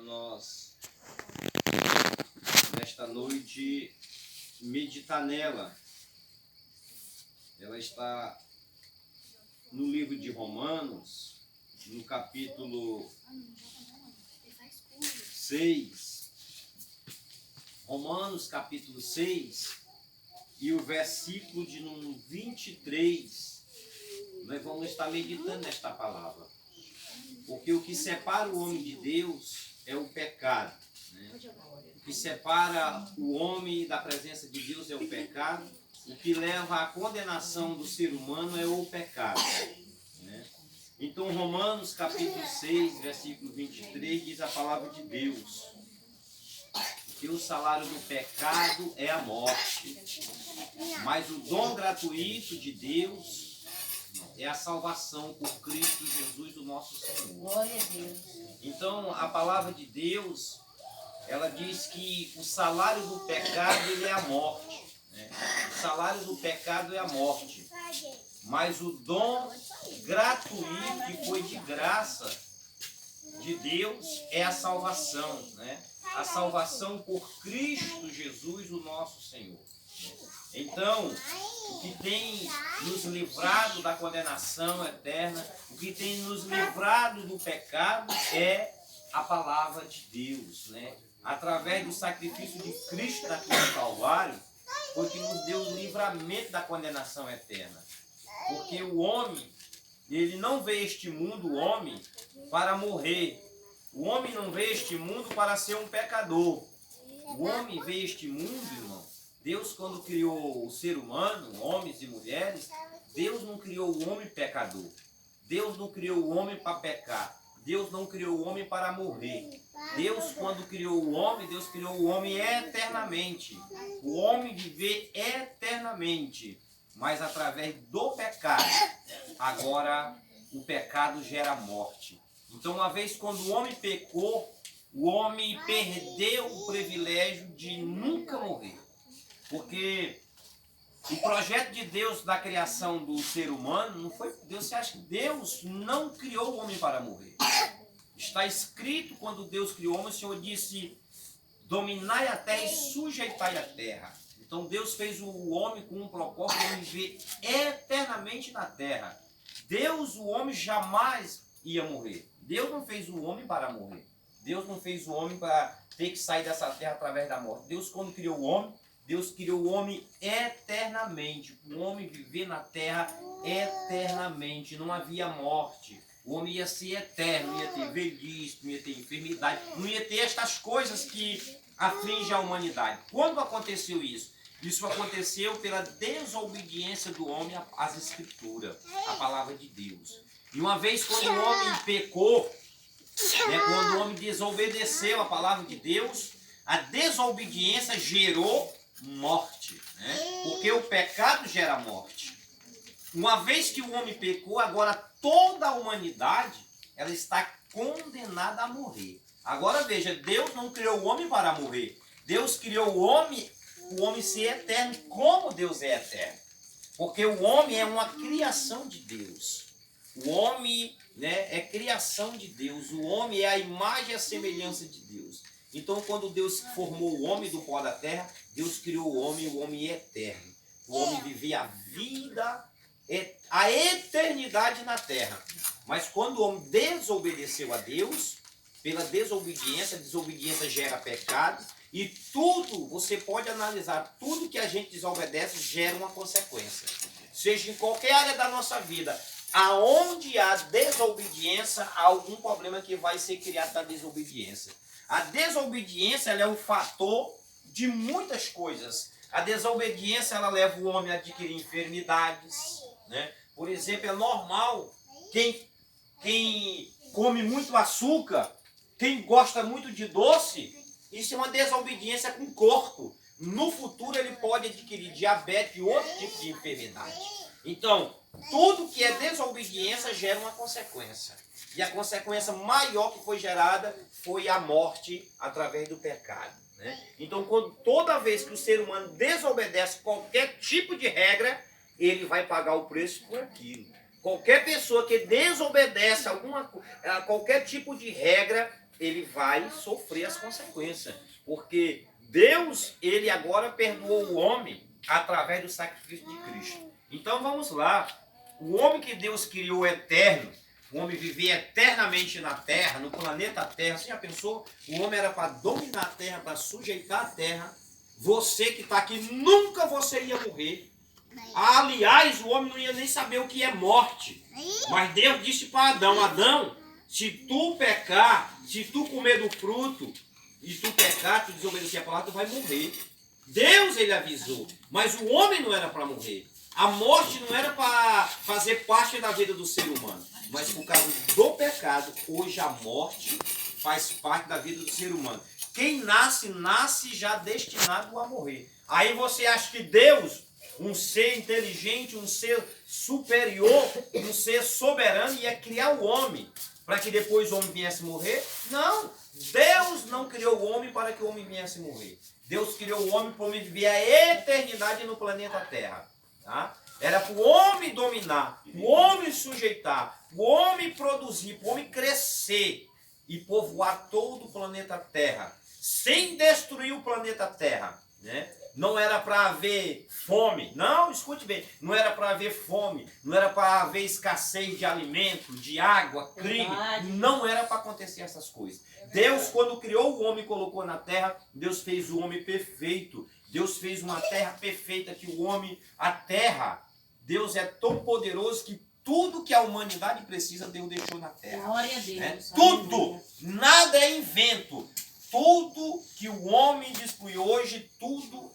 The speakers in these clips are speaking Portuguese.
nós, nesta noite, meditar nela. Ela está no livro de Romanos, no capítulo 6. Romanos, capítulo 6, e o versículo de número 23. Nós vamos estar meditando nesta palavra. Porque o que separa o homem de Deus é o pecado, né? O que separa o homem da presença de Deus é o pecado. O que leva à condenação do ser humano é o pecado, né? Então, Romanos capítulo 6, versículo 23, diz a palavra de Deus: que o salário do pecado é a morte, mas o dom gratuito de Deus é a salvação por Cristo Jesus, o nosso Senhor. Glória a Deus. Então, a palavra de Deus, ela diz que o salário do pecado, ele é a morte, né? O salário do pecado é a morte, mas o dom gratuito, que foi de graça de Deus, é a salvação, né? A salvação por Cristo Jesus, o nosso Senhor. Então, o que tem nos livrado da condenação eterna, o que tem nos livrado do pecado é a palavra de Deus, né? Através do sacrifício de Cristo na cruz do Calvário, foi que nos deu o livramento da condenação eterna. Porque o homem, ele não veio a este mundo, o homem, para morrer. O homem não veio a este mundo para ser um pecador. O homem veio a este mundo, irmão. Deus, quando criou o ser humano, homens e mulheres, Deus não criou o homem pecador. Deus não criou o homem para pecar. Deus não criou o homem para morrer. Deus, quando criou o homem, Deus criou o homem eternamente. O homem viver eternamente. Mas através do pecado, agora o pecado gera morte. Então, uma vez quando o homem pecou, o homem perdeu o privilégio de nunca morrer. Porque o projeto de Deus da criação do ser humano não foi Deus. Você acha que Deus não criou o homem para morrer? Está escrito, quando Deus criou o homem, o Senhor disse: dominai a terra e sujeitai a terra. Então Deus fez o homem com um propósito de viver eternamente na terra. Deus, o homem jamais ia morrer. Deus não fez o homem para morrer. Deus não fez o homem para ter que sair dessa terra através da morte. Deus, quando criou o homem, Deus criou o homem eternamente. O homem viver na terra eternamente. Não havia morte. O homem ia ser eterno. Não ia ter velhice, não ia ter enfermidade. Não ia ter estas coisas que afligem a humanidade. Quando aconteceu isso? Isso aconteceu pela desobediência do homem às Escrituras, à palavra de Deus. E uma vez quando o homem pecou, né, quando o homem desobedeceu a palavra de Deus, a desobediência gerou morte, né? Porque o pecado gera morte. Uma vez que o homem pecou, agora toda a humanidade ela está condenada a morrer. Agora veja, Deus não criou o homem para morrer. Deus criou o homem ser eterno, como Deus é eterno. Porque o homem é uma criação de Deus. O homem, né, é criação de Deus. O homem é a imagem e a semelhança de Deus. Então, quando Deus formou o homem do pó da terra, Deus criou o homem é eterno. O homem vivia a vida, a eternidade na terra. Mas quando o homem desobedeceu a Deus, pela desobediência, a desobediência gera pecado. E tudo, você pode analisar, tudo que a gente desobedece gera uma consequência. Seja em qualquer área da nossa vida, aonde há desobediência, há algum problema que vai ser criado da desobediência. A desobediência ela é o fator de muitas coisas. A desobediência ela leva o homem a adquirir enfermidades, né? Por exemplo, é normal quem come muito açúcar, quem gosta muito de doce, isso é uma desobediência com o corpo. No futuro ele pode adquirir diabetes e outro tipo de enfermidade. Então, tudo que é desobediência gera uma consequência. E a consequência maior que foi gerada foi a morte através do pecado, né? Então, toda vez que o ser humano desobedece qualquer tipo de regra, ele vai pagar o preço por aquilo. Qualquer pessoa que desobedece a qualquer tipo de regra, ele vai sofrer as consequências. Porque Deus, ele agora perdoou o homem através do sacrifício de Cristo. Então vamos lá. O homem que Deus criou eterno, o homem vivia eternamente na terra, no planeta Terra. Você já pensou? O homem era para dominar a terra, para sujeitar a terra. Você que está aqui, nunca você ia morrer. Aliás, o homem não ia nem saber o que é morte. Mas Deus disse para Adão, Adão, se tu pecar, se tu comer do fruto, e tu pecar, tu desobedecer a palavra, tu vai morrer. Deus, ele avisou. Mas o homem não era para morrer. A morte não era para fazer parte da vida do ser humano. Mas por causa do pecado, hoje a morte faz parte da vida do ser humano. Quem nasce, nasce já destinado a morrer. Aí você acha que Deus, um ser inteligente, um ser superior, um ser soberano, ia criar o homem para que depois o homem viesse morrer? Não! Deus não criou o homem para que o homem viesse morrer. Deus criou o homem para o homem viver a eternidade no planeta Terra. Tá? Era para o homem dominar, o homem sujeitar, o homem produzir, o homem crescer e povoar todo o planeta Terra, sem destruir o planeta Terra. Né? Não era para haver fome, não, escute bem, não era para haver fome, não era para haver escassez de alimento, de água, crime, não era para acontecer essas coisas. Deus, quando criou o homem e colocou na terra, Deus fez o homem perfeito. Deus fez uma terra perfeita que o homem, a terra, Deus é tão poderoso que tudo que a humanidade precisa, Deus deixou na terra. Glória a Deus. Né? Tudo, nada é invento. Tudo que o homem dispõe hoje, tudo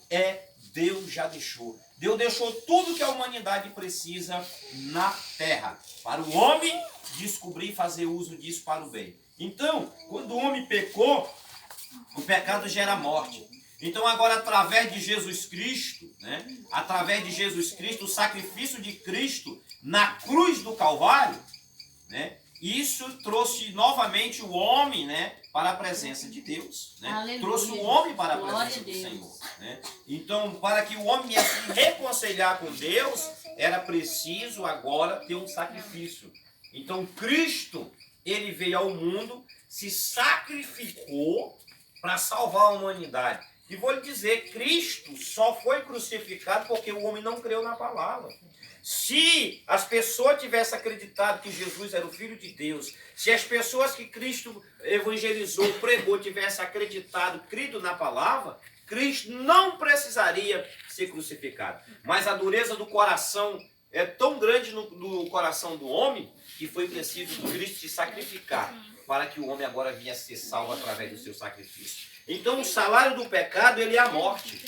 Deus já deixou. Deus deixou tudo que a humanidade precisa na terra. Para o homem descobrir e fazer uso disso para o bem. Então, quando o homem pecou, o pecado gera morte. Então agora através de Jesus Cristo, né? Através de Jesus Cristo, o sacrifício de Cristo na cruz do Calvário, né? Isso trouxe novamente o homem, né, para a presença de Deus. Né? Trouxe o homem para a presença do Senhor. Né? Então, para que o homem ia se reconciliar com Deus, era preciso agora ter um sacrifício. Então, Cristo, ele veio ao mundo, se sacrificou para salvar a humanidade. E vou lhe dizer, Cristo só foi crucificado porque o homem não creu na palavra. Se as pessoas tivessem acreditado que Jesus era o Filho de Deus, se as pessoas que Cristo evangelizou, pregou, tivessem acreditado, crido na palavra, Cristo não precisaria ser crucificado. Mas a dureza do coração é tão grande no coração do homem que foi preciso Cristo se sacrificar para que o homem agora viesse ser salvo através do seu sacrifício. Então o salário do pecado, ele é a morte.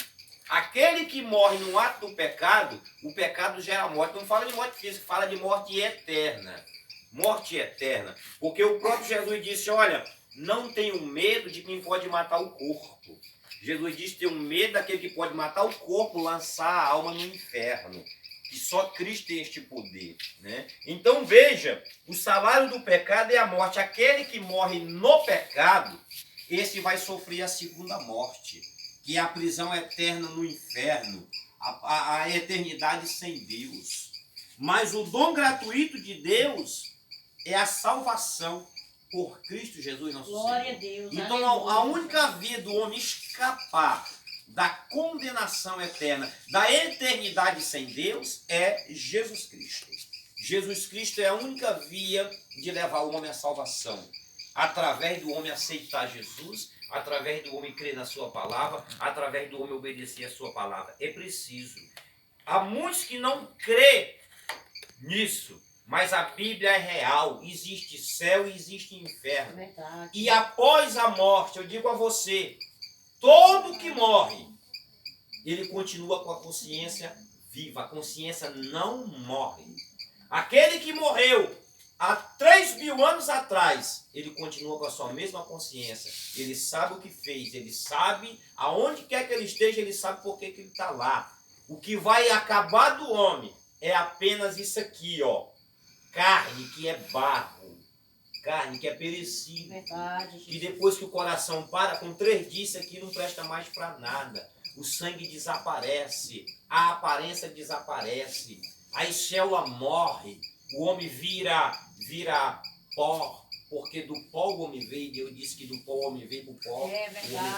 Aquele que morre no ato do pecado, o pecado gera morte. Não fala de morte física, fala de morte eterna. Morte eterna. Porque o próprio Jesus disse, olha, não tenho medo de quem pode matar o corpo. Jesus disse, tenho medo daquele que pode matar o corpo, lançar a alma no inferno. Que só Cristo tem este poder. Né? Então veja, o salário do pecado é a morte. Aquele que morre no pecado, esse vai sofrer a segunda morte. Que é a prisão eterna no inferno, a eternidade sem Deus. Mas o dom gratuito de Deus é a salvação por Cristo Jesus, nosso Senhor. Glória a Deus. Então, a única via do homem escapar da condenação eterna, da eternidade sem Deus, é Jesus Cristo. Jesus Cristo é a única via de levar o homem à salvação. Através do homem aceitar Jesus, através do homem crer na sua palavra, através do homem obedecer a sua palavra. É preciso. Há muitos que não crê nisso, mas a Bíblia é real. Existe céu e existe inferno. Verdade. E após a morte, eu digo a você, todo que morre, ele continua com a consciência viva. A consciência não morre. Aquele que morreu há 3.000 anos atrás, ele continua com a sua mesma consciência. Ele sabe o que fez, ele sabe aonde quer que ele esteja, ele sabe por que ele está lá. O que vai acabar do homem é apenas isso aqui, ó. Carne que é barro, carne que é perecível. Verdade, E depois que o coração para, com 3 dias, isso aqui não presta mais para nada. O sangue desaparece, a aparência desaparece, a célula morre. O homem vira pó, porque do pó o homem veio, e Deus disse que do pó o homem veio para o pó. É verdade.